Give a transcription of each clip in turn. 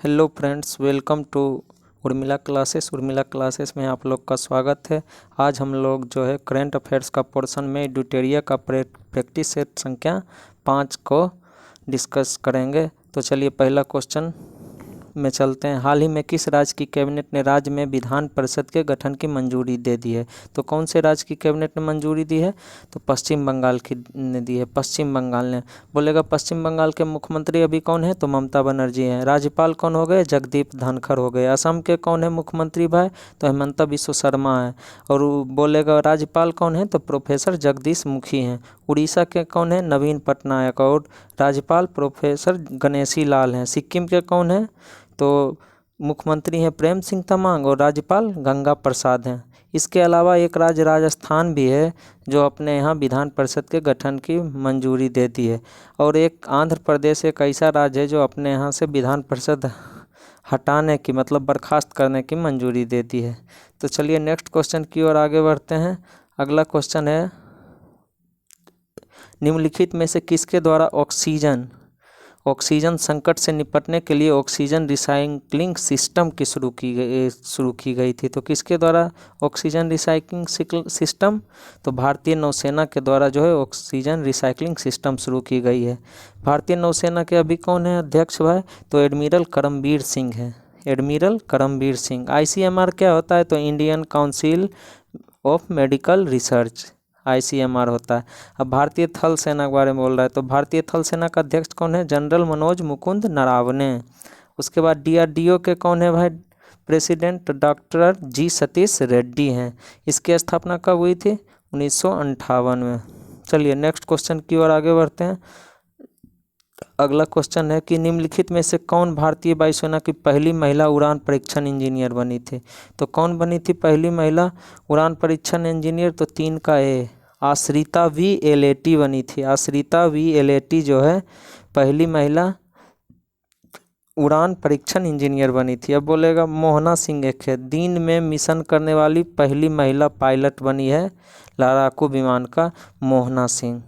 Hello friends, welcome to Urmila classes में आप लोग का स्वागत है। आज हम लोग जो है करंट अफेयर्स का पोर्शन में एडुटेरिया का प्रैक्टिस सेट संख्या 5 को डिस्कस करेंगे। तो चलिए पहला क्वेश्चन में चलते हैं। हाल ही में किस राज्य की कैबिनेट ने राज्य में विधान परिषद के गठन की मंजूरी दे दी है? तो कौन से राज्य की कैबिनेट ने मंजूरी दी है? तो पश्चिम बंगाल की ने दी है। पश्चिम बंगाल ने। बोलेगा पश्चिम बंगाल के मुख्यमंत्री अभी कौन है? तो ममता बनर्जी हैं। राज्यपाल कौन हो गए? जगदीप धनखड़ हो गए। असम के कौन है मुख्यमंत्री भाई? तो हेमंत बिश्व शर्मा है। और बोलेगा राज्यपाल कौन है? तो प्रोफेसर जगदीश मुखी हैं। उड़ीसा के कौन है? नवीन पटनायक। और राज्यपाल प्रोफेसर गणेशी लाल हैं। सिक्किम के कौन है? तो मुख्यमंत्री हैं प्रेम सिंह तमांग और राज्यपाल गंगा प्रसाद हैं। इसके अलावा एक राज्य राजस्थान भी है जो अपने यहाँ विधान परिषद के गठन की मंजूरी देती है। और एक आंध्र प्रदेश एक ऐसा राज्य है जो अपने यहाँ से विधान परिषद हटाने की मतलब बर्खास्त करने की मंजूरी देती है। तो चलिए नेक्स्ट क्वेश्चन की ओर आगे बढ़ते हैं। अगला क्वेश्चन है, निम्नलिखित में से किसके द्वारा ऑक्सीजन संकट से निपटने के लिए ऑक्सीजन रिसाइक्लिंग सिस्टम की शुरू की गई थी? तो किसके द्वारा ऑक्सीजन रिसाइक्लिंग सिस्टम? तो भारतीय नौसेना के द्वारा जो है ऑक्सीजन रिसाइक्लिंग सिस्टम शुरू की गई है। भारतीय नौसेना के अभी कौन है अध्यक्ष भाई? तो एडमिरल करमबीर सिंह है। एडमिरल करमबीर सिंह। ICMR क्या होता है? तो Indian council of medical research, ICMR होता है। अब भारतीय थल सेना के बारे में बोल रहा है तो भारतीय थल सेना का अध्यक्ष कौन है? जनरल मनोज मुकुंद नरावने। उसके बाद DRDO के कौन है भाई? President doctor G Satish Reddy हैं। इसकी स्थापना कब हुई थी? 1958 में। चलिए नेक्स्ट क्वेश्चन की ओर आगे बढ़ते हैं। अगला क्वेश्चन है कि निम्नलिखित में से कौन भारतीय वायुसेना की पहली महिला उड़ान परीक्षण इंजीनियर बनी थी? तो कौन बनी थी पहली महिला उड़ान परीक्षण इंजीनियर? तो 3 का ए, आश्रिता V एलेटी बनी थी। आश्रिता V एलेटी जो है पहली महिला उड़ान परीक्षण इंजीनियर बनी थी। अब बोलेगा मोहना सिंह एक है, दिन में मिशन करने वाली पहली महिला पायलट बनी है लड़ाकू विमान का मोहना सिंह।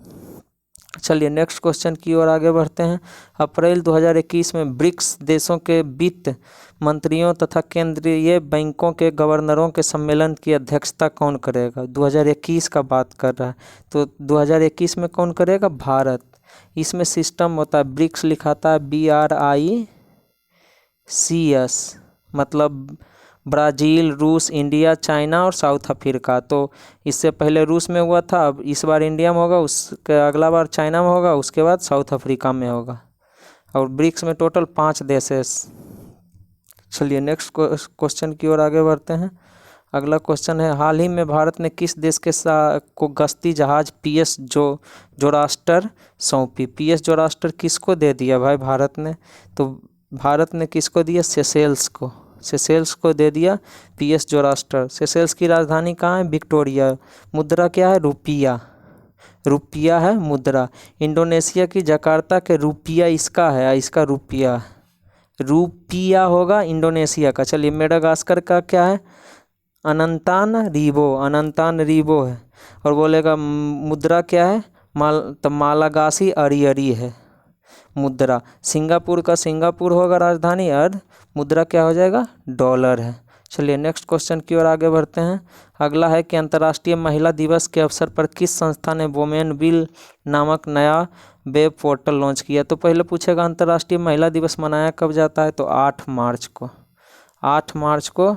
चलिए नेक्स्ट क्वेश्चन की ओर आगे बढ़ते हैं। अप्रैल 2021 में ब्रिक्स देशों के वित्त मंत्रियों तथा केंद्रीय बैंकों के गवर्नरों के सम्मेलन की अध्यक्षता कौन करेगा? 2021 का बात कर रहा है तो 2021 में कौन करेगा? भारत। इसमें सिस्टम होता है, ब्रिक्स लिखाता है BRICS, मतलब ब्राज़ील, रूस, इंडिया, चाइना और साउथ अफ्रीका। तो इससे पहले रूस में हुआ था, अब इस बार इंडिया में होगा, उसके अगला बार चाइना में होगा, उसके बाद साउथ अफ्रीका में होगा। और ब्रिक्स में टोटल 5 देश है। चलिए नेक्स्ट क्वेश्चन की ओर आगे बढ़ते हैं। अगला क्वेश्चन है, हाल ही में भारत ने किस देश के को गश्ती जहाज PS जोरास्टर सौंपी? PS जोरास्टर किसको दे दिया भाई भारत ने? तो भारत ने किसको दिया? सेशेल्स को दे दिया PS जोरास्टर। सेशेल्स की राजधानी कहाँ है? विक्टोरिया। मुद्रा क्या है? रुपया है मुद्रा। इंडोनेशिया की जकार्ता के रुपया इसका है, इसका रुपया होगा इंडोनेशिया का। चलिए मेडागास्कर का क्या है? अनंतानरीवो है। और बोलेगा मुद्रा क्या है? मालागासी अरियरी है मुद्रा। सिंगापुर का सिंगापुर होगा राजधानी और मुद्रा क्या हो जाएगा? डॉलर है। चलिए नेक्स्ट क्वेश्चन की ओर आगे बढ़ते हैं। अगला है कि अंतर्राष्ट्रीय महिला दिवस के अवसर पर किस संस्था ने वोमेन विल नामक नया वेब पोर्टल लॉन्च किया? तो पहले पूछेगा अंतर्राष्ट्रीय महिला दिवस मनाया कब जाता है? तो 8 मार्च को। 8 मार्च को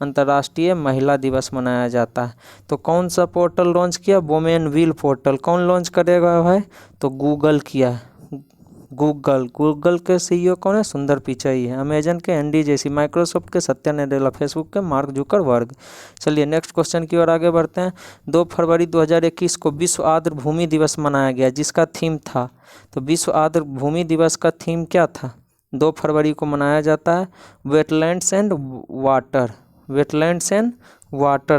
अंतर्राष्ट्रीय महिला दिवस मनाया जाता है। तो कौन सा पोर्टल लॉन्च किया? Women will portal. कौन लॉन्च करेगा भाई? तो गूगल किया है। गूगल के CEO कौन है? सुंदर पिचाई है। अमेजन के एंडी जेसी, माइक्रोसॉफ्ट के सत्या नडेला, फेसबुक के मार्क जुकरबर्ग। चलिए नेक्स्ट क्वेश्चन की ओर आगे बढ़ते हैं। 2 फरवरी 2021 को विश्व आर्द्र भूमि दिवस मनाया गया, जिसका थीम था, तो विश्व आर्द्र भूमि दिवस का थीम क्या था? 2 फरवरी को मनाया जाता है वेटलैंड्स एंड वाटर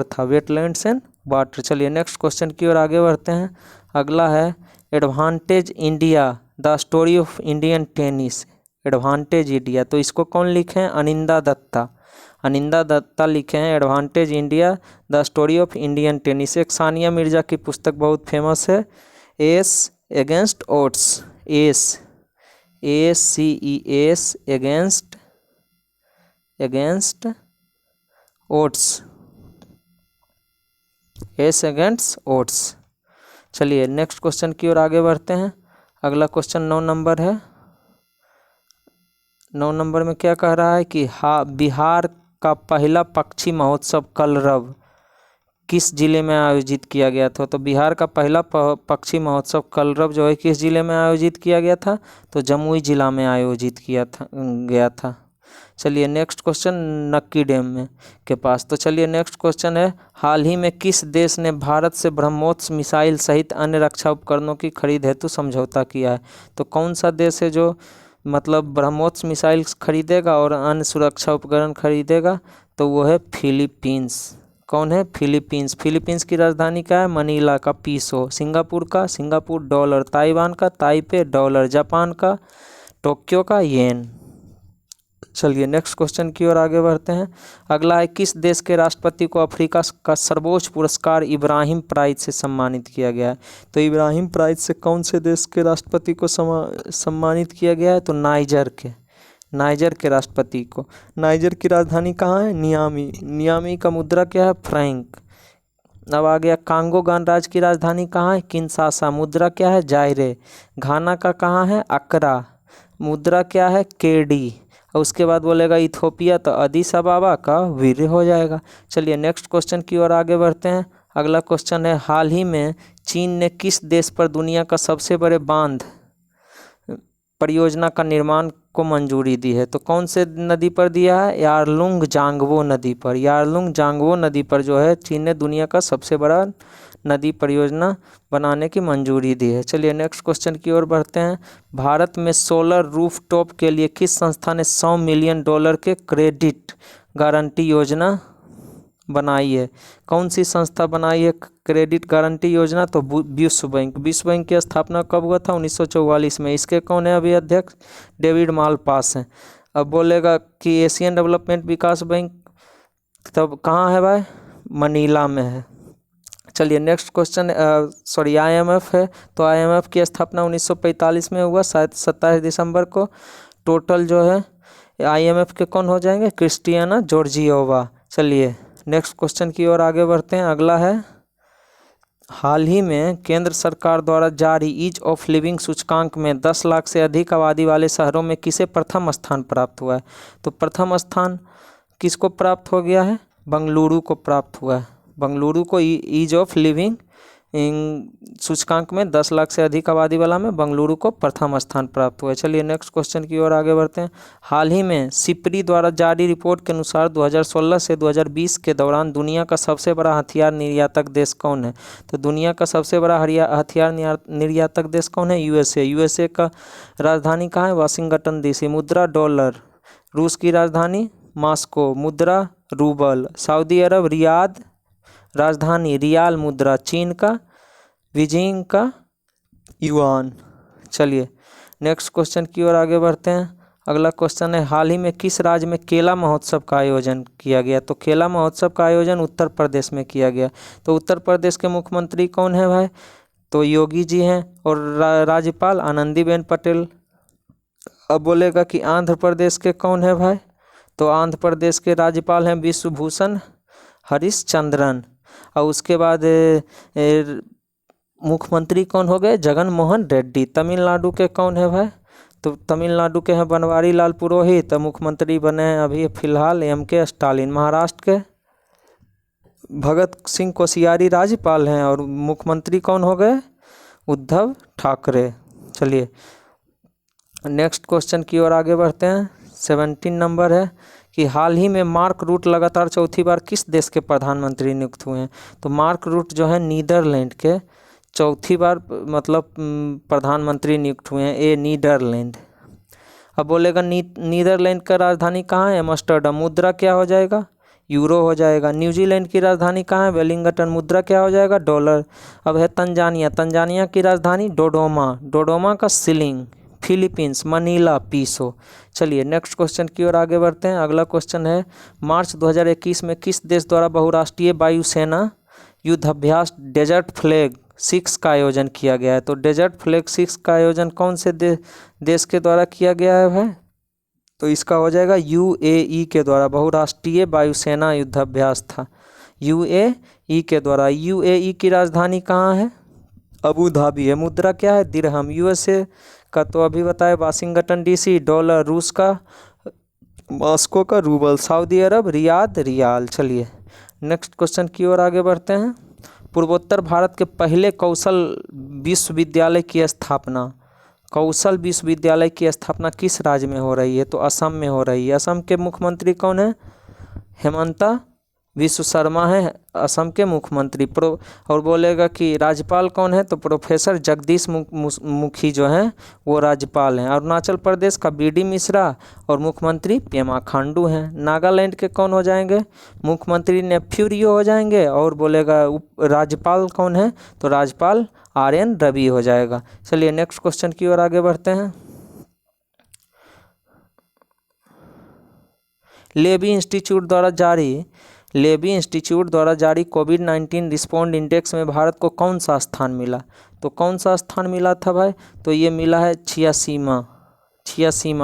था, वेटलैंड्स एंड वाटर। चलिए नेक्स्ट क्वेश्चन की ओर आगे बढ़ते हैं। अगला है advantage India the story of Indian tennis. Advantage India, तो इसको कौन लिखे हैं? अनिंदा दत्ता लिखे हैं advantage India the story of Indian tennis. एक सानिया मिर्जा की पुस्तक बहुत फेमस है, S against against against oats, S against oats. चलिए नेक्स्ट क्वेश्चन की ओर आगे बढ़ते हैं। अगला क्वेश्चन 9 नंबर है। 9 नंबर में क्या कह रहा है कि बिहार का पहला पक्षी महोत्सव कलरव किस जिले में आयोजित किया गया था? तो बिहार का पहला पक्षी महोत्सव कलरव जो है किस जिले में आयोजित किया गया था? तो जमुई जिला में आयोजित गया था। चलिए नेक्स्ट क्वेश्चन नक्की डैम में के पास। तो चलिए नेक्स्ट क्वेश्चन है, हाल ही में किस देश ने भारत से ब्रह्मोस मिसाइल सहित अन्य रक्षा उपकरणों की खरीद हेतु समझौता किया है? तो कौन सा देश है जो मतलब ब्रह्मोस मिसाइल खरीदेगा और अन्य सुरक्षा उपकरण खरीदेगा? तो वो है फिलीपींस। कौन है? फिलीपींस। फिलीपींस की राजधानी क्या है? मनीला का पीसो। सिंगापुर का? Singapore dollar. ताइवान का? Taipei dollar. जापान का? टोक्यो का येन। चलिए नेक्स्ट क्वेश्चन की ओर आगे बढ़ते हैं। अगला है, किस देश के राष्ट्रपति को अफ्रीका का सर्वोच्च पुरस्कार इब्राहिम प्राइज से सम्मानित किया गया है? तो इब्राहिम प्राइज से कौन से देश के राष्ट्रपति को सम्मानित किया गया है? तो नाइजर के राष्ट्रपति को। नाइजर की राजधानी कहाँ है? नियामी। नियामी का मुद्रा क्या है? फ्रैंक। अब आ गया, कांगो गणराज्य की राजधानी कहाँ है? किंशासा। मुद्रा क्या है? जायरे। घाना का कहाँ है? अकरा। मुद्रा क्या है? केडी। और उसके बाद बोलेगा इथोपिया, तो अदीस अबाबा का वीर हो जाएगा। चलिए नेक्स्ट क्वेश्चन की ओर आगे बढ़ते हैं। अगला क्वेश्चन है, हाल ही में चीन ने किस देश पर दुनिया का सबसे बड़े बांध परियोजना का निर्माण को मंजूरी दी है? तो कौन से नदी पर दिया है? यारलुंग जांगवो नदी पर। यारलुंग जांगवो नदी पर जो है चीन ने दुनिया का सबसे बड़ा नदी परियोजना बनाने की मंजूरी दी है। चलिए नेक्स्ट क्वेश्चन की ओर बढ़ते हैं। भारत में सोलर रूफटॉप के लिए किस संस्था ने $100 मिलियन के क्रेडिट गारंटी योजना बनाई है? कौन सी संस्था बनाई है क्रेडिट गारंटी योजना? तो विश्व बैंक। विश्व बैंक की स्थापना कब हुआ था? 1944 में। इसके कौन है अभी अध्यक्ष? डेविड मालपास हैं। अब बोलेगा कि एशियन डेवलपमेंट विकास बैंक तब कहाँ है भाई? मनीला में है। चलिए नेक्स्ट क्वेश्चन, IMF है। तो IMF की स्थापना 1945 में हुआ, शायद 27 दिसंबर को। टोटल जो है IMF के कौन हो जाएंगे? क्रिस्टियाना जॉर्जियोवा। चलिए नेक्स्ट क्वेश्चन की ओर आगे बढ़ते हैं। अगला है, हाल ही में केंद्र सरकार द्वारा जारी ईज ऑफ लिविंग सूचकांक में 10 लाख से अधिक आबादी वाले शहरों में किसे प्रथम स्थान प्राप्त हुआ है? तो प्रथम स्थान किसको प्राप्त हो गया है? बंगलुरु को प्राप्त हुआ है। बंगलुरु को ईज ऑफ लिविंग सूचकांक में 10 लाख से अधिक आबादी वाला में बंगलुरु को प्रथम स्थान प्राप्त हुआ है। चलिए नेक्स्ट क्वेश्चन की ओर आगे बढ़ते हैं। हाल ही में सिप्री द्वारा जारी रिपोर्ट के अनुसार 2016 से 2020 के दौरान दुनिया का सबसे बड़ा हथियार निर्यातक देश कौन है? तो दुनिया का सबसे बड़ा हथियार निर्यातक देश कौन है? USA। USA का राजधानी कहाँ है? Washington DC। मुद्रा डॉलर। रूस की राजधानी मॉस्को। मुद्रा रूबल। सऊदी अरब रियाद। राजधानी रियाल। मुद्रा चीन का बीजिंग का युआन। चलिए नेक्स्ट क्वेश्चन की ओर आगे बढ़ते हैं। अगला क्वेश्चन है, हाल ही में किस राज्य में केला महोत्सव का आयोजन किया गया? तो केला महोत्सव का आयोजन उत्तर प्रदेश में किया गया। तो उत्तर प्रदेश के मुख्यमंत्री कौन है भाई? तो योगी जी हैं। और राज्यपाल आनंदीबेन पटेल। अब बोलेगा कि आंध्र प्रदेश के कौन है भाई? तो आंध्र प्रदेश के राज्यपाल हैं विश्वभूषण हरिश्चंद्रन। और उसके बाद मुख्यमंत्री कौन हो गए? जगन मोहन रेड्डी। तमिलनाडु के कौन है भाई? तो तमिलनाडु के हैं बनवारी लाल पुरोहित। मुख्यमंत्री बने हैं अभी फिलहाल MK स्टालिन। महाराष्ट्र के भगत सिंह कोश्यारी राज्यपाल हैं और मुख्यमंत्री कौन हो गए? उद्धव ठाकरे। चलिए नेक्स्ट क्वेश्चन की ओर आगे बढ़ते हैं। 17 नंबर है कि हाल ही में मार्क रूट लगातार चौथी बार किस देश के प्रधानमंत्री नियुक्त हुए हैं? तो मार्क रूट जो है नीदरलैंड के चौथी बार मतलब प्रधानमंत्री नियुक्त हुए हैं। नीदरलैंड। अब बोलेगा नीदरलैंड का राजधानी कहाँ है? एम्स्टर्डम। मुद्रा क्या हो जाएगा? यूरो हो जाएगा। न्यूजीलैंड की राजधानी कहाँ है? वेलिंगटन। मुद्रा क्या हो जाएगा? डॉलर। अब है तंजानिया। तंजानिया की राजधानी डोडोमा। डोडोमा का शिलिंग। Philippines Manila पीसो। चलिए नेक्स्ट क्वेश्चन की ओर आगे बढ़ते हैं। अगला क्वेश्चन है, मार्च 2021 में किस देश द्वारा बहुराष्ट्रीय वायुसेना युद्धाभ्यास डेजर्ट फ्लैग 6 का आयोजन किया गया है? तो डेजर्ट फ्लैग 6 का आयोजन कौन से देश के द्वारा किया गया है भाई? तो इसका हो जाएगा यूएई के द्वारा, बहुराष्ट्रीय वायुसेना युद्धाभ्यास था यूएई के द्वारा। यूएई की राजधानी कहाँ है? अबू धाबी है। मुद्रा क्या है? दिरहम। यूएसए का तो अभी बताए वाशिंगटन डीसी। डॉलर रूस का मॉस्को का रूबल। सऊदी अरब रियाद रियाल। चलिए नेक्स्ट क्वेश्चन की ओर आगे बढ़ते हैं। पूर्वोत्तर भारत के पहले कौशल विश्वविद्यालय की स्थापना, कौशल विश्वविद्यालय की स्थापना किस राज्य में हो रही है? तो असम में हो रही है। असम के मुख्यमंत्री कौन है? हेमंता विश्व शर्मा है असम के मुख्यमंत्री। और बोलेगा कि राज्यपाल कौन है? तो प्रोफेसर जगदीश मुखी जो हैं वो राज्यपाल हैं। अरुणाचल प्रदेश का बीडी मिश्रा और मुख्यमंत्री पेमा खांडू हैं। नागालैंड के कौन हो जाएंगे? मुख्यमंत्री नेफ्यू रियो हो जाएंगे। और बोलेगा राज्यपाल कौन है? तो राज्यपाल आर.एन. रवि हो जाएगा। चलिए नेक्स्ट क्वेश्चन की ओर आगे बढ़ते हैं। लेवी इंस्टीट्यूट द्वारा जारी कोविड-19 रिस्पॉन्ड इंडेक्स में भारत को कौन सा स्थान मिला? तो कौन सा स्थान मिला था भाई? तो ये मिला है 86वां।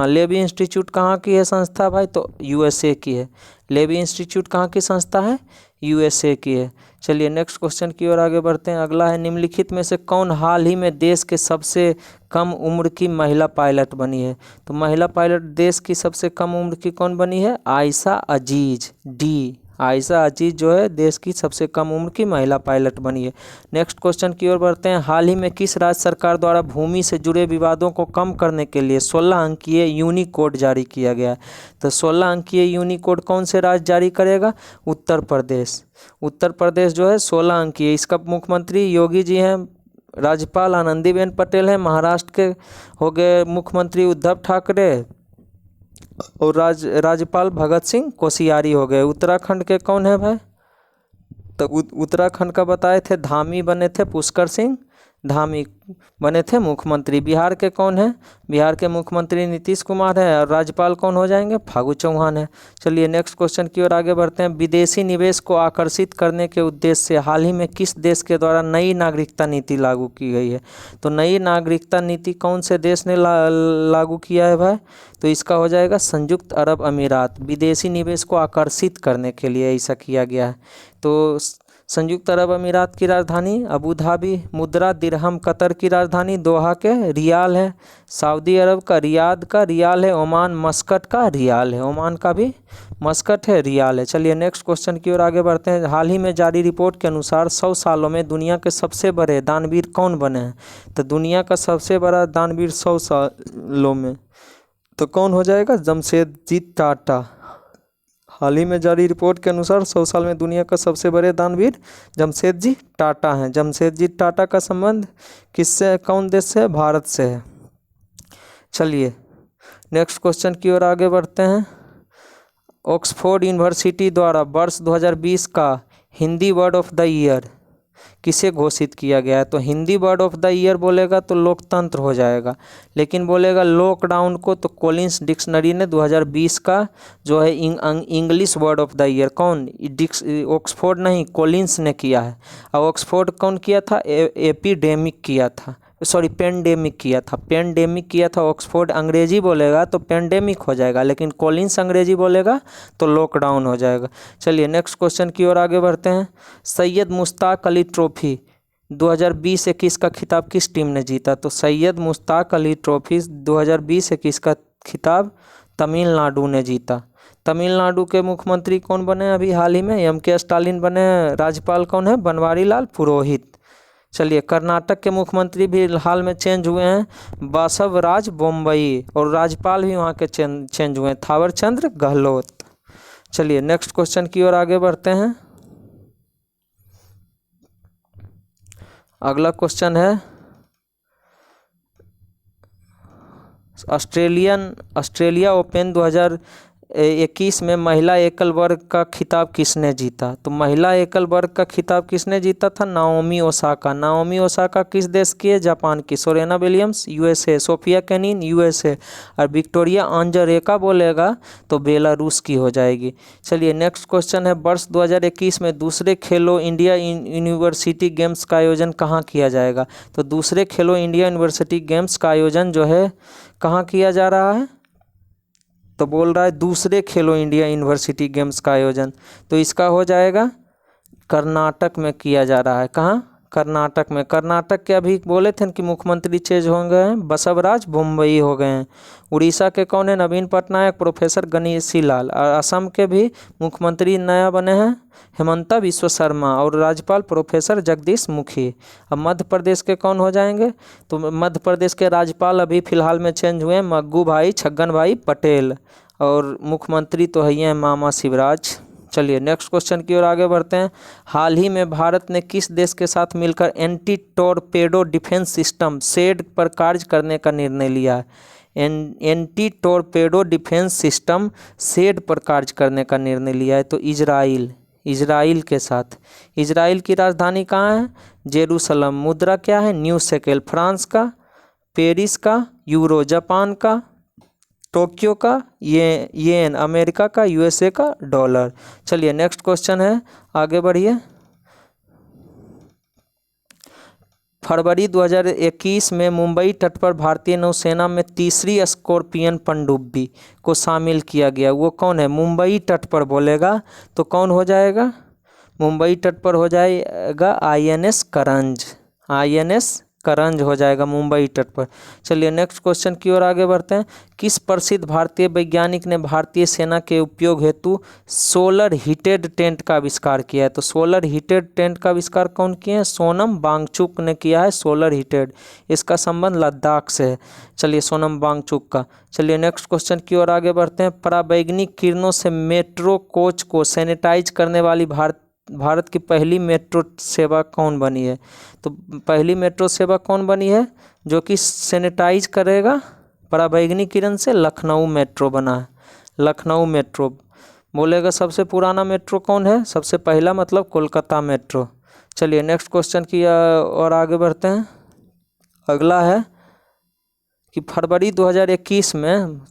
लेवी इंस्टीट्यूट कहाँ की है संस्था भाई? तो यूएसए की है। लेवी इंस्टीट्यूट कहाँ की संस्था है? यूएसए की है। चलिए नेक्स्ट क्वेश्चन की ओर आगे बढ़ते हैं। अगला है, निम्नलिखित में से कौन हाल ही में देश के सबसे कम उम्र की महिला पायलट बनी है? तो महिला पायलट देश की सबसे कम उम्र की कौन बनी है? आयशा अजीज। डी आयशा अजीज जो है देश की सबसे कम उम्र की महिला पायलट बनी है। नेक्स्ट क्वेश्चन की ओर बढ़ते हैं। हाल ही में किस राज्य सरकार द्वारा भूमि से जुड़े विवादों को कम करने के लिए 16 अंकीय यूनिकोड जारी किया गया है? तो 16 अंकीय यूनिकोड कौन से राज्य जारी करेगा? उत्तर प्रदेश। उत्तर प्रदेश जो है 16 अंकीय। इसका मुख्यमंत्री योगी जी हैं। राज्यपाल आनंदीबेन पटेल हैं। महाराष्ट्र के हो गए मुख्यमंत्री उद्धव ठाकरे और राज्यपाल भगत सिंह कोश्यारी हो गए। उत्तराखंड के कौन है भाई? तो उत्तराखंड का बताए थे धामी बने थे पुष्कर सिंह धामी बने थे मुख्यमंत्री। बिहार के कौन है? बिहार के मुख्यमंत्री नीतीश कुमार है। और राज्यपाल कौन हो जाएंगे? फागू चौहान है। चलिए नेक्स्ट क्वेश्चन की ओर आगे बढ़ते हैं। विदेशी निवेश को आकर्षित करने के उद्देश्य से हाल ही में किस देश के द्वारा नई नागरिकता नीति लागू की गई है? तो नई नागरिकता नीति कौन से देश ने लागू किया है भाई? तो इसका हो जाएगा संयुक्त अरब अमीरात। विदेशी निवेश को आकर्षित करने के लिए ऐसा किया गया है। तो संयुक्त अरब अमीरात की राजधानी अबू धाबी। मुद्रा दिरहम। कतर की राजधानी दोहा के रियाल है। सऊदी अरब का रियाद का रियाल है। ओमान मस्कट का रियाल है। ओमान का भी मस्कट है, रियाल है। चलिए नेक्स्ट क्वेश्चन की ओर आगे बढ़ते हैं। हाल ही में जारी रिपोर्ट के अनुसार 100 सालों में दुनिया के सबसे बड़े दानवीर कौन बने हैं? तो दुनिया का सबसे बड़ा दानवीर 100 सालों में तो कौन हो जाएगा? जमशेदजी टाटा। हाल ही में जारी रिपोर्ट के अनुसार 100 साल में दुनिया का सबसे बड़े दानवीर जमशेदजी टाटा हैं। जमशेदजी टाटा का संबंध किससे, कौन देश से? भारत से है। चलिए नेक्स्ट क्वेश्चन की ओर आगे बढ़ते हैं। ऑक्सफोर्ड यूनिवर्सिटी द्वारा वर्ष 2020 का Hindi word of the year किसे घोषित किया गया है? तो Hindi word of the year बोलेगा तो लोकतंत्र हो जाएगा, लेकिन बोलेगा लॉकडाउन को तो कॉलिंस डिक्शनरी ने 2020 का जो है English word of the year कौन? ऑक्सफोर्ड नहीं, कॉलिंस ने किया है। और ऑक्सफोर्ड कौन किया था? एपिडेमिक किया था, सॉरी पेंडेमिक किया था। ऑक्सफोर्ड अंग्रेजी बोलेगा तो पेंडेमिक हो जाएगा, लेकिन कॉलिंस अंग्रेजी बोलेगा तो लॉकडाउन हो जाएगा। चलिए नेक्स्ट क्वेश्चन की ओर आगे बढ़ते हैं। सैयद मुश्ताक अली ट्रॉफी 2020-21 का खिताब किस टीम ने जीता? तो सैयद मुश्ताक अली ट्रॉफी 2020-21 का खिताब तमिलनाडु ने जीता। तमिलनाडु के मुख्यमंत्री कौन बने अभी हाल ही में? एम.के. स्टालिन बने। राज्यपाल कौन है? बनवारी लाल पुरोहित। चलिए कर्नाटक के मुख्यमंत्री भी हाल में चेंज हुए हैं, बासवराज बोम्बई। और राज्यपाल भी वहाँ के चेंज हुए हैं, थावरचंद्र गहलोत। चलिए नेक्स्ट क्वेश्चन की ओर आगे बढ़ते हैं। अगला क्वेश्चन है ऑस्ट्रेलिया ओपन 2021 में महिला एकल वर्ग का खिताब किसने जीता? तो महिला एकल वर्ग का खिताब किसने जीता था? Naomi Osaka. नाओमी ओसाका किस देश की है? जापान की। Serena Williams USA. Sofia Kenin USA. और विक्टोरिया आंजरेका बोलेगा तो बेलारूस की हो जाएगी। चलिए नेक्स्ट क्वेश्चन है। वर्ष 2021 में दूसरे खेलो इंडिया यूनिवर्सिटी गेम्स का आयोजन कहाँ किया जाएगा? तो दूसरे खेलो इंडिया यूनिवर्सिटी गेम्स का आयोजन जो है कहाँ किया जा रहा है? तो बोल रहा है दूसरे खेलो इंडिया यूनिवर्सिटी गेम्स का आयोजन, तो इसका हो जाएगा कर्नाटक में किया जा रहा है। कहाँ? कर्नाटक में। कर्नाटक के अभी बोले थे कि मुख्यमंत्री चेंज हो गए हैं, बसवराज मुंबई हो गए हैं। उड़ीसा के कौन है? नवीन पटनायक, प्रोफेसर गणेशी लाल। और असम के भी मुख्यमंत्री नया बने हैं हेमंता बिश्व शर्मा, और राज्यपाल प्रोफेसर जगदीश मुखी। अब मध्य प्रदेश के कौन हो जाएंगे? तो मध्य प्रदेश के राज्यपाल अभी फिलहाल में चेंज हुए हैं, मग्गू भाई छगन भाई पटेल, और मुख्यमंत्री तो है मामा शिवराज। चलिए नेक्स्ट क्वेश्चन की ओर आगे बढ़ते हैं। हाल ही में भारत ने किस देश के साथ मिलकर anti torpedo defence system said पर कार्य करने का निर्णय लिया है? Anti torpedo defence system said पर कार्य करने का निर्णय लिया है, तो इजराइल के साथ। इजराइल की राजधानी कहाँ है? जेरूसलम। मुद्रा क्या है? New shekel. फ्रांस का? पेरिस का? यूरो। जापान का? टोक्यो का? येन। अमेरिका का? यूएसए का? डॉलर। चलिए नेक्स्ट क्वेश्चन है, आगे बढ़िए। फरवरी 2021 में मुंबई तट पर भारतीय नौसेना में तीसरी स्कॉर्पियन पनडुब्बी को शामिल किया गया, वो कौन है? मुंबई तट पर बोलेगा तो कौन हो जाएगा? मुंबई तट पर हो जाएगा INS करंज। INS करंज हो जाएगा मुंबई तट पर। चलिए नेक्स्ट क्वेश्चन की ओर आगे बढ़ते हैं। किस प्रसिद्ध भारतीय वैज्ञानिक ने भारतीय सेना के उपयोग हेतु सोलर हीटेड टेंट का आविष्कार किया है? तो सोलर हीटेड टेंट का आविष्कार कौन किए हैं? सोनम वांगचुक ने किया है सोलर हीटेड। इसका संबंध लद्दाख से है। चलिए सोनम वांगचुक का। चलिए नेक्स्ट क्वेश्चन की ओर आगे बढ़ते हैं। पराबैंगनी किरणों से मेट्रो कोच को सैनिटाइज करने वाली भारत की पहली मेट्रो सेवा कौन बनी है? तो पहली मेट्रो सेवा कौन बनी है जो कि सैनिटाइज करेगा पराबैंगनी किरण से? लखनऊ मेट्रो बना है। लखनऊ मेट्रो बोलेगा। सबसे पुराना मेट्रो कौन है? सबसे पहला मतलब कोलकाता मेट्रो। चलिए नेक्स्ट क्वेश्चन की और आगे बढ़ते हैं। अगला है कि फरवरी 2021 में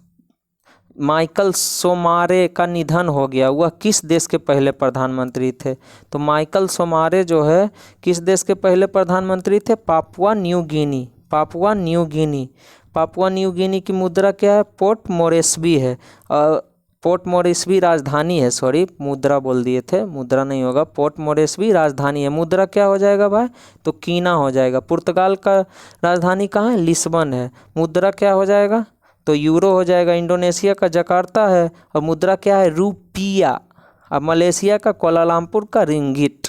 माइकल सोमारे का निधन हो गया, वह किस देश के पहले प्रधानमंत्री थे? तो माइकल सोमारे जो है किस देश के पहले प्रधानमंत्री थे? Papua New Guinea. Papua New Guinea. Papua New Guinea की मुद्रा क्या है? पोर्ट मोरेस्बी है। पोर्ट मोरेस्बी राजधानी है, सॉरी मुद्रा बोल दिए थे, मुद्रा नहीं होगा, पोर्ट मोरेस्बी राजधानी है। मुद्रा क्या हो जाएगा भाई? तो कीना हो जाएगा। पुर्तगाल का राजधानी कहाँ है? लिस्बन है। मुद्रा क्या हो जाएगा? तो यूरो हो जाएगा। इंडोनेशिया का जकार्ता है और मुद्रा क्या है? रुपिया। अब मलेशिया का कोलालमपुर का रिंगिट।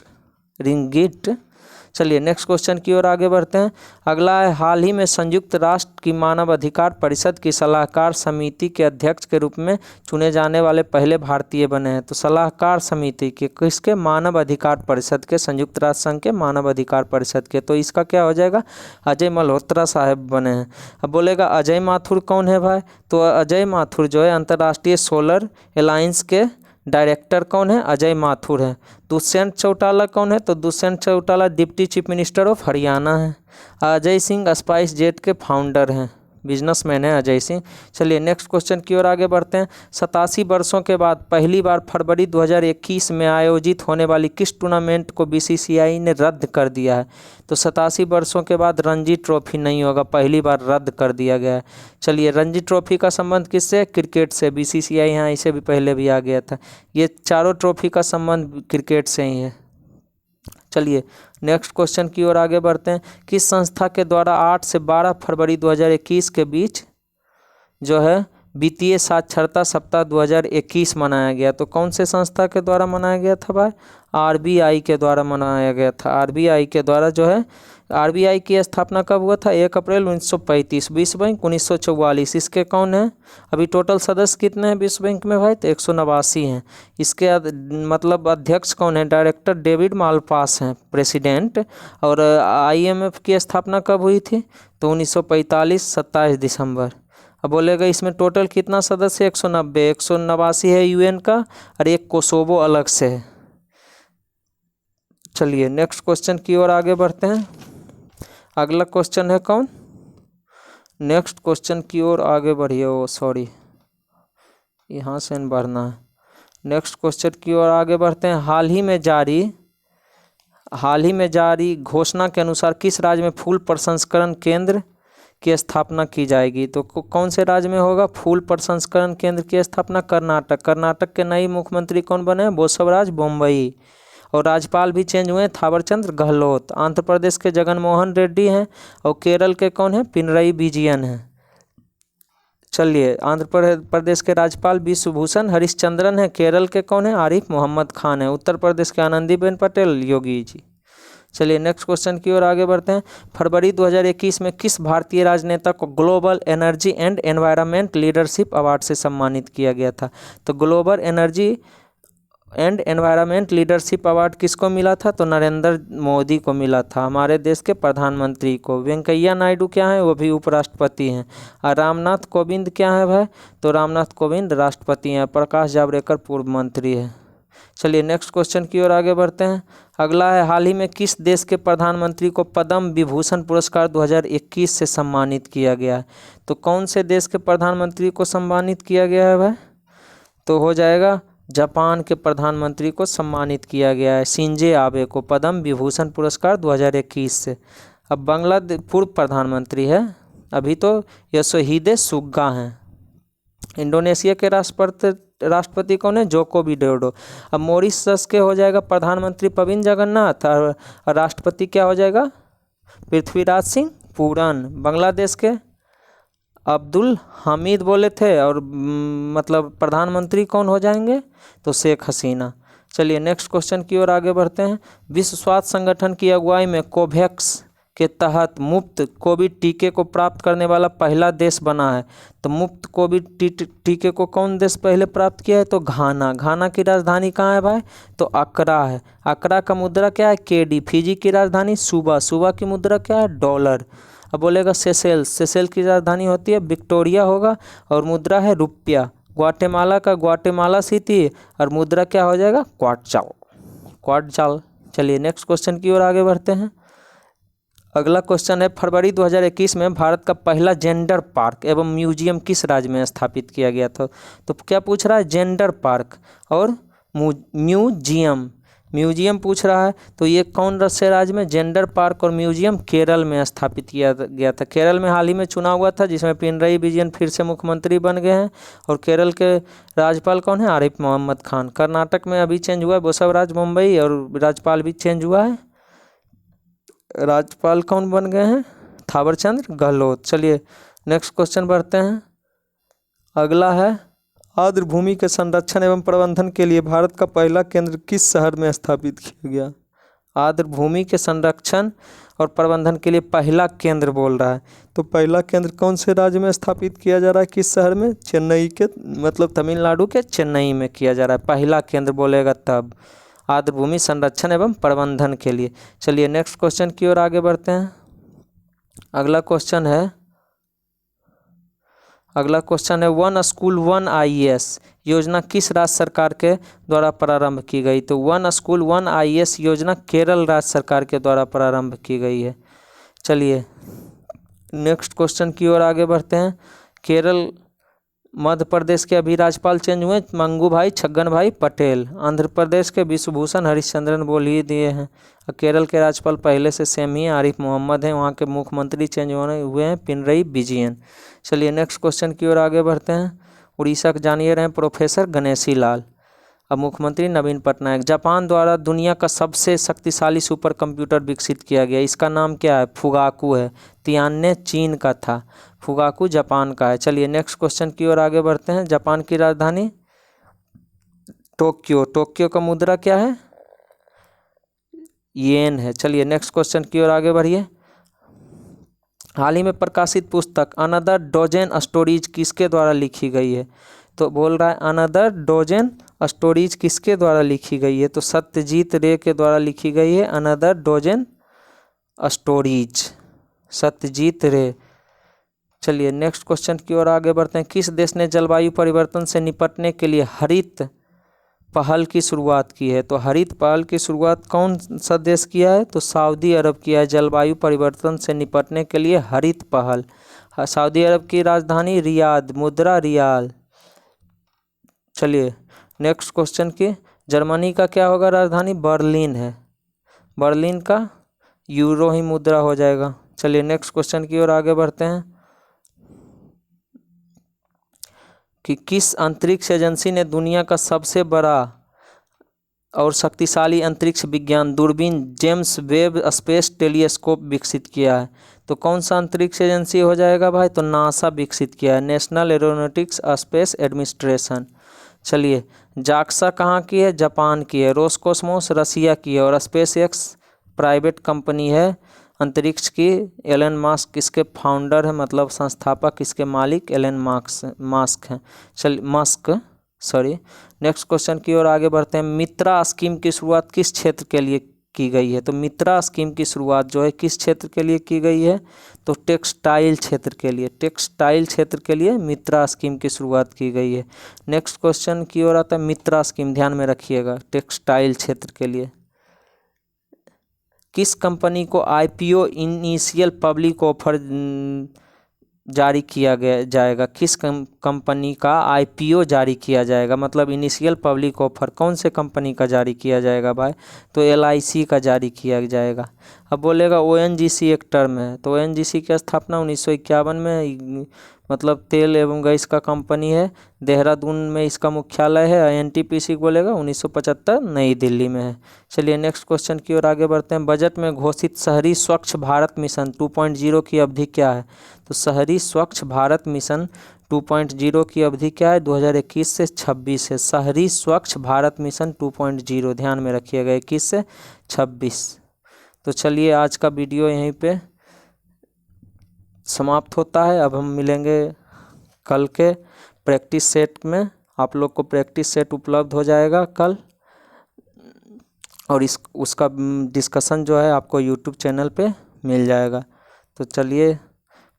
चलिए नेक्स्ट क्वेश्चन की ओर आगे बढ़ते हैं। अगला है, हाल ही में संयुक्त राष्ट्र की मानव अधिकार परिषद की सलाहकार समिति के अध्यक्ष के रूप में चुने जाने वाले पहले भारतीय बने हैं। तो सलाहकार समिति के किसके? मानव अधिकार परिषद के, संयुक्त राष्ट्र संघ के मानव अधिकार परिषद के। तो इसका क्या हो जाएगा? अजय मल्होत्रा साहब बने हैं। अब बोलेगा अजय माथुर कौन है भाई? तो अजय माथुर जो है अंतर्राष्ट्रीय सोलर अलायंस के डायरेक्टर कौन है? अजय माथुर है। दुष्यंत चौटाला कौन है? तो Dushyant Chautala deputy chief minister of Haryana है। अजय सिंह स्पाइस जेट के फाउंडर हैं, बिजनेसमैन है अजय सिंह। चलिए नेक्स्ट क्वेश्चन की ओर आगे बढ़ते हैं। 87 वर्षों के बाद पहली बार फरवरी 2021 में आयोजित होने वाली किस टूर्नामेंट को BCCI ने रद्द कर दिया है? तो 87 वर्षों के बाद रणजी ट्रॉफी नहीं होगा, पहली बार रद्द कर दिया गया है। चलिए रणजी ट्रॉफी का संबंध किससे? क्रिकेट से। BCCI यहाँ इसे भी पहले भी आ गया था। ये चारों ट्रॉफी का संबंध क्रिकेट से ही है। चलिए नेक्स्ट क्वेश्चन की ओर आगे बढ़ते हैं। किस संस्था के द्वारा 8 से 12 फरवरी 2021 के बीच जो है वित्तीय साक्षरता सप्ताह 2021 मनाया गया? तो कौन से संस्था के द्वारा मनाया गया था भाई? RBI के द्वारा मनाया गया था। RBI के द्वारा जो है, RBI की स्थापना कब हुआ था? 1 अप्रैल 1935। विश्व बैंक 1944। इसके कौन है? अभी टोटल सदस्य कितने हैं विश्व बैंक में भाई? तो 189 हैं। इसके मतलब अध्यक्ष कौन है? डायरेक्टर डेविड मालपास हैं, प्रेसिडेंट। और IMF की स्थापना कब हुई थी? तो 1945 27 दिसंबर। अब बोलेगा इसमें टोटल कितना सदस्य? 190। 189 है UN का और एक कोसोवो अलग से है। चलिए नेक्स्ट क्वेश्चन की ओर आगे बढ़ते हैं। अगला क्वेश्चन है कौन? नेक्स्ट क्वेश्चन की ओर आगे बढ़िए। ओ सॉरी, यहाँ से बढ़ना है। नेक्स्ट क्वेश्चन की ओर आगे बढ़ते हैं। हाल ही में जारी घोषणा के अनुसार किस राज्य में फूल प्रसंस्करण केंद्र की स्थापना की जाएगी। तो कौन से राज्य में होगा? फूल प्रसंस्करण केंद्र की स्थापना कर्नाटक। कर्नाटक के नए मुख्यमंत्री कौन बने? बोसवराज बोम्मई। और राज्यपाल भी चेंज हुए, थावरचंद्र गहलोत। आंध्र प्रदेश के जगनमोहन रेड्डी हैं और केरल के कौन हैं? पिनरई विजयन हैं। चलिए, आंध्र प्रदेश के राज्यपाल विश्वभूषण हरिश्चंद्रन है। केरल के कौन है? आरिफ मोहम्मद खान है। उत्तर प्रदेश के आनंदीबेन पटेल, योगी जी। चलिए नेक्स्ट क्वेश्चन की ओर आगे बढ़ते हैं। फरवरी 2021 में किस भारतीय राजनेता को global energy and environment leadership award से सम्मानित किया गया था? तो global energy and environment leadership award किसको मिला था? तो नरेंद्र मोदी को मिला था, हमारे देश के प्रधानमंत्री को। वेंकैया नायडू क्या है? वो भी उपराष्ट्रपति हैं। और रामनाथ कोविंद क्या है भाई? तो रामनाथ कोविंद राष्ट्रपति हैं। प्रकाश जावड़ेकर पूर्व मंत्री है। चलिए नेक्स्ट क्वेश्चन की ओर आगे बढ़ते हैं। अगला है, हाल ही में किस देश के प्रधानमंत्री को पद्म विभूषण पुरस्कार 2021 से सम्मानित किया गया है? तो कौन से देश के प्रधानमंत्री को सम्मानित किया गया है भाई? तो हो जाएगा जापान के प्रधानमंत्री को सम्मानित किया गया है, शिंजे आबे को पद्म विभूषण पुरस्कार 2021 से। अब बांग्लादेश पूर्व प्रधानमंत्री है अभी तो योशिहिदे सुगा हैं। इंडोनेशिया के राष्ट्रपति कौन है? Joko Widodo. अब मॉरिशस के हो जाएगा प्रधानमंत्री प्रविंद जगन्नाथ और राष्ट्रपति क्या हो जाएगा? पृथ्वीराज सिंह पूरन। बांग्लादेश के अब्दुल हामिद बोले थे और मतलब प्रधानमंत्री कौन हो जाएंगे? तो शेख हसीना। चलिए नेक्स्ट क्वेश्चन की ओर आगे बढ़ते हैं। विश्व स्वास्थ्य संगठन की अगुवाई में कोवैक्स के तहत मुफ्त कोविड टीके को प्राप्त करने वाला पहला देश बना है। तो मुफ्त कोविड टीके को कौन देश पहले प्राप्त किया है? तो घाना। घाना की राजधानी कहाँ है भाई? तो अकरा है। अकरा का मुद्रा क्या है? केडी। फिजी की राजधानी सूबा। सूबा की मुद्रा क्या है? डॉलर। अब बोलेगा सेशेल्स। सेशेल की राजधानी होती है विक्टोरिया होगा और मुद्रा है रुपया। ग्वाटेमाला का ग्वाटेमाला सिटी और मुद्रा क्या हो जाएगा? क्वाटचाल। क्वाटचाल। चलिए नेक्स्ट क्वेश्चन की ओर आगे बढ़ते हैं। अगला क्वेश्चन है, फरवरी 2021 में भारत का पहला जेंडर पार्क एवं म्यूजियम किस राज्य में स्थापित किया गया था? तो क्या पूछ रहा है? जेंडर पार्क और म्यूजियम। म्यूजियम पूछ रहा है तो ये कौन से राज्य में? जेंडर पार्क और म्यूजियम केरल में स्थापित किया गया था। केरल में हाल ही में चुनाव हुआ था जिसमें पिनरई विजयन फिर से मुख्यमंत्री बन गए हैं और केरल के राज्यपाल कौन है? आरिफ मोहम्मद खान। कर्नाटक में अभी चेंज हुआ है बोसवराज बोम्मई और राज्यपाल भी चेंज हुआ है। राज्यपाल कौन बन गए हैं? थावरचंद्र गहलोत। चलिए नेक्स्ट क्वेश्चन बढ़ते हैं। अगला है, आर्द्र भूमि के संरक्षण एवं प्रबंधन के लिए भारत का पहला केंद्र किस शहर में स्थापित किया गया? आर्द्र भूमि के संरक्षण और प्रबंधन के लिए पहला केंद्र बोल रहा है तो पहला केंद्र कौन से राज्य में स्थापित किया जा रहा है? किस शहर में? चेन्नई के, मतलब तमिलनाडु के चेन्नई में किया जा रहा है। पहला केंद्र बोलेगा तब आर्द्र भूमि संरक्षण एवं प्रबंधन के लिए। चलिए नेक्स्ट क्वेश्चन की ओर आगे बढ़ते हैं। अगला क्वेश्चन है वन स्कूल वन IAS योजना किस राज्य सरकार के द्वारा प्रारंभ की गई? तो वन स्कूल वन IAS योजना केरल राज्य सरकार के द्वारा प्रारंभ की गई है। चलिए नेक्स्ट क्वेश्चन की ओर आगे बढ़ते हैं। केरल मध्य प्रदेश के अभी राज्यपाल चेंज हुए, मंगू भाई छगन भाई पटेल। आंध्र प्रदेश के विश्वभूषण हरिश्चंद्रन बोल ही दिए हैं। केरल के राज्यपाल पहले से सेम ही आरिफ मोहम्मद हैं। वहाँ के मुख्यमंत्री चेंज हुए हैं पिनरई विजयन। चलिए नेक्स्ट क्वेश्चन की ओर आगे बढ़ते हैं। उड़ीसा के जानिए रहे प्रोफेसर गणेशी लाल। अब मुख्यमंत्री नवीन पटनायक। जापान द्वारा दुनिया का सबसे शक्तिशाली सुपर कंप्यूटर विकसित किया गया, इसका नाम क्या है? फुगाकू है। तियान्ने चीन का था, फुगाकू जापान का है। चलिए नेक्स्ट क्वेश्चन की ओर आगे बढ़ते हैं। जापान की राजधानी टोक्यो। टोक्यो का मुद्रा क्या है? येन है। चलिए नेक्स्ट क्वेश्चन की ओर आगे बढ़िए। हाल ही में प्रकाशित पुस्तक अनदर डोजेन स्टोरीज किसके द्वारा लिखी गई है? तो बोल रहा है अनदर डोजेन स्टोरीज किसके द्वारा लिखी गई है? तो सत्यजीत रे के द्वारा लिखी गई है अनदर डोजेन स्टोरीज, सत्यजीत रे। चलिए नेक्स्ट क्वेश्चन की ओर आगे बढ़ते हैं। किस देश ने जलवायु परिवर्तन से निपटने के लिए हरित पहल की शुरुआत की है? तो हरित पहल की शुरुआत कौन सा देश किया है? तो सऊदी अरब किया है। जलवायु परिवर्तन से निपटने के लिए हरित पहल। सऊदी अरब की राजधानी रियाद, मुद्रा रियाल। चलिए नेक्स्ट क्वेश्चन की, जर्मनी का क्या होगा राजधानी? बर्लिन है। बर्लिन का यूरो ही मुद्रा हो जाएगा। चलिए नेक्स्ट क्वेश्चन की ओर आगे बढ़ते हैं। कि किस अंतरिक्ष एजेंसी ने दुनिया का सबसे बड़ा और शक्तिशाली अंतरिक्ष विज्ञान दूरबीन जेम्स वेब स्पेस टेलीस्कोप विकसित किया है? तो कौन सा अंतरिक्ष एजेंसी हो जाएगा भाई? तो नासा विकसित किया है, नेशनल एरोनॉटिक्स स्पेस एडमिनिस्ट्रेशन। चलिए, जाक्सा कहाँ की है? जापान की है। रोसकोस्मोस रसिया की है। और स्पेस एक्स प्राइवेट कंपनी है अंतरिक्ष की। एलन मास्क इसके फाउंडर है, मतलब संस्थापक, इसके मालिक एलन मास्क हैं। चलिए नेक्स्ट क्वेश्चन की ओर आगे बढ़ते हैं। मित्रा स्कीम की शुरुआत किस क्षेत्र के लिए की गई है? तो मित्रा स्कीम की शुरुआत जो है किस क्षेत्र के लिए की गई है? तो टेक्सटाइल क्षेत्र के लिए। टेक्सटाइल क्षेत्र के लिए मित्रा स्कीम की शुरुआत की गई है। नेक्स्ट क्वेश्चन की ओर आता है। मित्रा स्कीम ध्यान में रखिएगा, टेक्सटाइल क्षेत्र के लिए। किस कंपनी को आईपीओ इनिशियल पब्लिक ऑफर जारी किया जाएगा? किस कंपनी का आईपीओ जारी किया जाएगा, मतलब इनिशियल पब्लिक ऑफर कौन से कंपनी का जारी किया जाएगा भाई? तो एलआईसी का जारी किया जाएगा। अब बोलेगा ओएनजीसी एक टर्म है, तो ओएनजीसी की स्थापना 1951 में, मतलब तेल एवं गैस का कंपनी है। देहरादून में इसका मुख्यालय है। एनटीपीसी बोलेगा 1975 नई दिल्ली में है। चलिए नेक्स्ट क्वेश्चन की ओर आगे बढ़ते हैं। बजट में घोषित शहरी स्वच्छ भारत मिशन 2.0 की अवधि क्या है? तो शहरी स्वच्छ भारत मिशन 2.0 की अवधि क्या है? 2021 से 26 है। शहरी स्वच्छ भारत मिशन 2.0 ध्यान में रखिएगा, 21 से 26। तो चलिए आज का वीडियो यहीं पे समाप्त होता है। अब हम मिलेंगे कल के प्रैक्टिस सेट में। आप लोग को प्रैक्टिस सेट उपलब्ध हो जाएगा कल, और उसका डिस्कशन जो है आपको यूट्यूब चैनल पे मिल जाएगा। तो चलिए,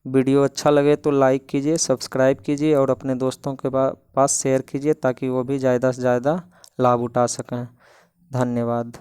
वीडियो अच्छा लगे तो लाइक कीजिए, सब्सक्राइब कीजिए और अपने दोस्तों के पास शेयर कीजिए, ताकि वो भी ज़्यादा से ज़्यादा लाभ उठा सकें। धन्यवाद।